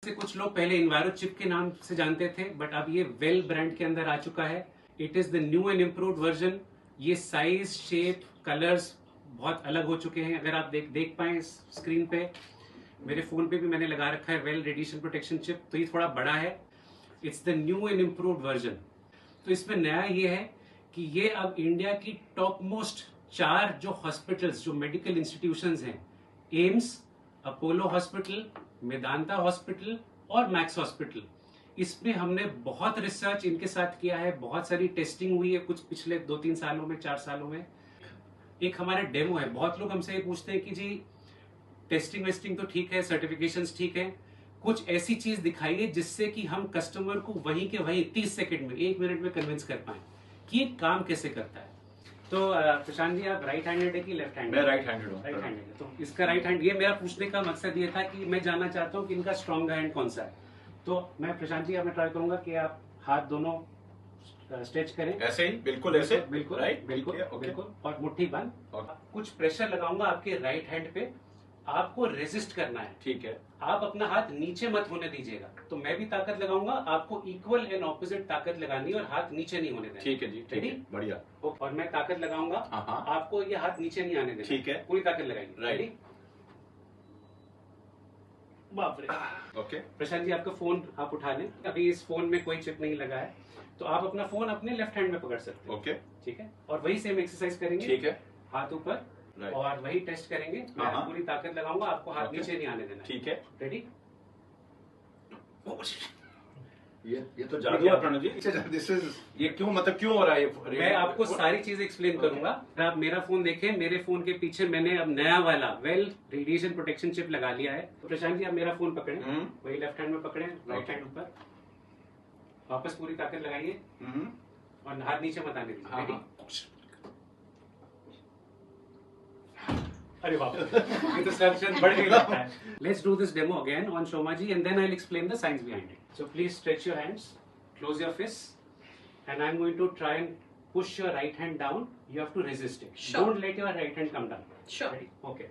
से कुछ लोग पहले इन्वायरो चिप के नाम से जानते थे, बट अब ये वेल ब्रांड के अंदर आ चुका है। It is the new and improved version. ये साइज, शेप, कलर्स बहुत अलग हो चुके हैं। अगर आप देख पाए स्क्रीन पे, मेरे फोन पे भी मैंने लगा रखा है वेल रेडिएशन प्रोटेक्शन चिप, तो ये थोड़ा बड़ा है। It's the new and improved version. तो इसमें नया ये है कि ये अब इंडिया की टॉप मोस्ट 4 जो हॉस्पिटल्स, जो मेडिकल इंस्टीट्यूशंस हैं, AIIMS, Apollo hospital, Medanta hospital और मैक्स हॉस्पिटल, इसमें हमने बहुत रिसर्च इनके साथ किया है, बहुत सारी टेस्टिंग हुई है कुछ पिछले 2-3 सालों में, 4 सालों में। एक हमारा डेमो है। बहुत लोग हमसे ये पूछते हैं कि जी टेस्टिंग वेस्टिंग तो ठीक है, सर्टिफिकेशंस ठीक है, कुछ ऐसी चीज दिखाइए जिससे कि हम कस्टमर को वहीं के वहीं 30 सेकंड में, 1 मिनट में कन्विंस कर पाए कि ये काम कैसे करता है। तो प्रशांत जी, आप राइट हैंडेड है कि लेफ्ट हैंडेड? मैं राइट हैंडेड हूँ। राइट हैंडेड है। तो इसका राइट हैंड, ये मेरा पूछने का मकसद ये था कि मैं जानना चाहता हूँ कि इनका स्ट्रॉन्ग हैंड कौन सा है। तो मैं प्रशांत जी, मैं ट्राई करूंगा कि आप हाथ दोनों स्ट्रेच करें, ऐसे ही, बिल्कुल ऐसे, बिल्कुल राइट, बिल्कुल बिल्कुल, और मुट्ठी बंद। Okay. कुछ प्रेशर लगाऊंगा आपके राइट हैंड पे, आपको रेजिस्ट करना है। ठीक है। आप अपना हाथ नीचे मत होने दीजिएगा। तो मैं भी ताकत लगाऊंगा, आपको इक्वल एंड ऑपोजिट ताकत लगानी है और हाथ नीचे नहीं होने देना। ठीक है जी, ठीक है, बढ़िया। और मैं ताकत लगाऊंगा, आपको ये हाथ नीचे नहीं आने देना। ठीक है, पूरी ताकत लगाएंगे। राइट। बाप रे। ओके। प्रशांत जी, आपका फोन आप उठा लें। अभी इस फोन में कोई चिप नहीं लगा है, तो आप अपना फोन अपने लेफ्ट हैंड में पकड़ सकते हैं। ओके, ठीक है। और वही सेम एक्सरसाइज करेंगे। ठीक है, हाथ ऊपर, और वही टेस्ट करेंगे। मैं पूरी ताकत लगाऊंगा, आपको हाथ नीचे नहीं आने देना। ठीक है, रेडी? ये तो जादू है प्रणव जी। दिस इज, ये क्यों, मतलब क्यों हो रहा है ये? मैं आपको सारी चीजें एक्सप्लेन करूंगा। आप मेरा फोन देखें, मेरे फोन के पीछे मैंने अब नया वाला वेल रेडिएशन प्रोटेक्शन चिप लगा लिया है। तो प्रशांत जी, आप मेरा फोन पकड़ें, वही लेफ्ट हैंड में पकड़ें, राइट हैंड ऊपर, वापस पूरी ताकत लगाइए और हाथ नीचे मत आने दीजिए। रेडी? अरे बाप, ये तो सर्जन बढ़ गई लगता है। Let's do this demo again on Shoma ji, and then I'll explain the science behind it. So please stretch your hands, close your fists, and I'm going to try and push your right hand down. You have to resist it. Sure. Don't let your right hand come down. Sure. Ready? Okay.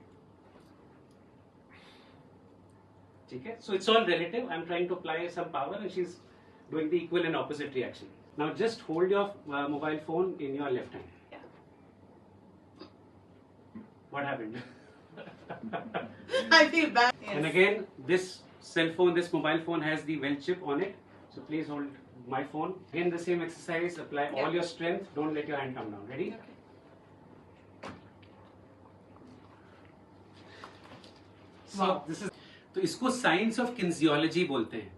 ठीक है? So it's all relative. I'm trying to apply some power, and she's doing the equal and opposite reaction. Now just hold your mobile phone in your left hand. What happened? I feel bad. Yes. And again, this cell phone, this mobile phone has the well chip on it. So please hold my phone. Again, the same exercise. Apply all your strength. Don't let your hand come down. Ready? Okay. So this is. तो इसको science of kinesiology बोलते हैं।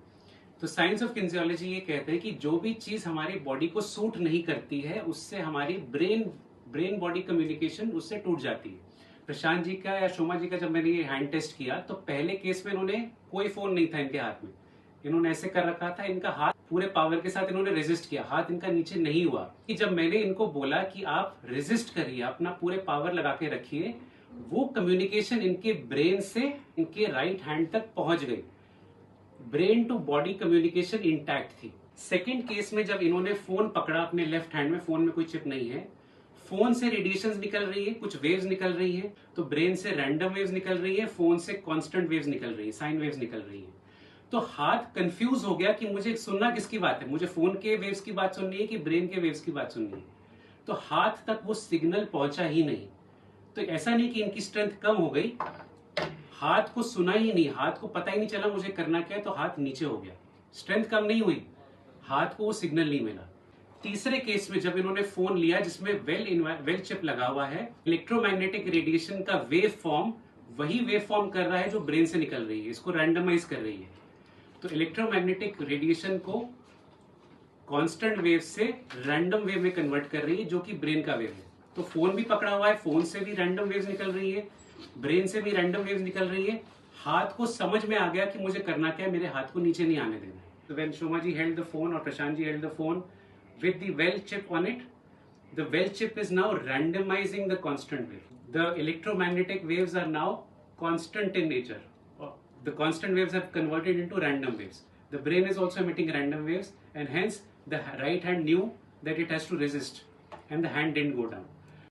तो science of kinesiology ये कहते हैं कि जो भी चीज हमारी बॉडी को सूट नहीं करती है, उससे हमारी ब्रेन बॉडी कम्युनिकेशन उससे टूट जाती है। प्रशांत जी का या शोमा जी का जब मैंने ये हैंड टेस्ट किया, तो पहले केस में इन्होंने कोई फोन नहीं था इनके हाथ में, इन्होंने ऐसे कर रखा था, इनका हाथ पूरे पावर के साथ इन्होंने रेजिस्ट किया, हाथ इनका नीचे नहीं हुआ। कि जब मैंने इनको बोला कि आप रेजिस्ट करिए, अपना पूरे पावर लगा के रखिए, वो कम्युनिकेशन इनके ब्रेन से इनके राइट हैंड तक पहुंच गई। Brain to body communication intact थी। सेकेंड केस में जब इन्होंने फोन पकड़ा अपने लेफ्ट हैंड में, फोन में कोई चिप नहीं है, फोन से रेडिएशंस निकल रही है, कुछ वेव्स निकल रही है, तो ब्रेन से रैंडम वेव्स निकल रही है, फोन से कांस्टेंट वेव्स निकल रही है, साइन वेव्स निकल रही है। तो हाथ कंफ्यूज हो गया कि मुझे सुनना किसकी बात है, मुझे फोन के वेव्स की बात सुननी है कि ब्रेन के वेव्स की बात सुननी है। तो हाथ तक वो सिग्नल पहुंचा ही नहीं। तो ऐसा नहीं कि इनकी स्ट्रेंथ कम हो गई, हाथ को सुना ही नहीं, हाथ को पता ही नहीं चला मुझे करना क्या है, तो हाथ नीचे हो गया। स्ट्रेंथ कम नहीं हुई, हाथ को वो सिग्नल नहीं मिला। तीसरे केस में जब इन्होंने फोन लिया जिसमें वेल चिप लगा हुआ है, इलेक्ट्रोमैग्नेटिक रेडिएशन का वेव फॉर्म वही वेव फॉर्म कर रहा है जो ब्रेन से निकल रही है, इसको रैंडमाइज कर रही है। तो इलेक्ट्रोमैग्नेटिक रेडिएशन को कांस्टेंट वेव से रैंडम वेव में कन्वर्ट कर रही है, जो कि ब्रेन का वेव है। तो फोन भी पकड़ा हुआ है, फोन से भी रैंडम वेव्स निकल रही है, ब्रेन से भी रैंडम वेव्स निकल रही है। हाथ को समझ में आ गया कि मुझे करना क्या है, मेरे हाथ को नीचे नहीं आने देना है। तो when Shoma ji held the phone और Prashant ji held the phone with the well chip on it, the well chip is now randomizing the constant wave. The electromagnetic waves are now constant in nature. The constant waves have converted into random waves. The brain is also emitting random waves, and hence the right hand knew that it has to resist, and the hand didn't go down.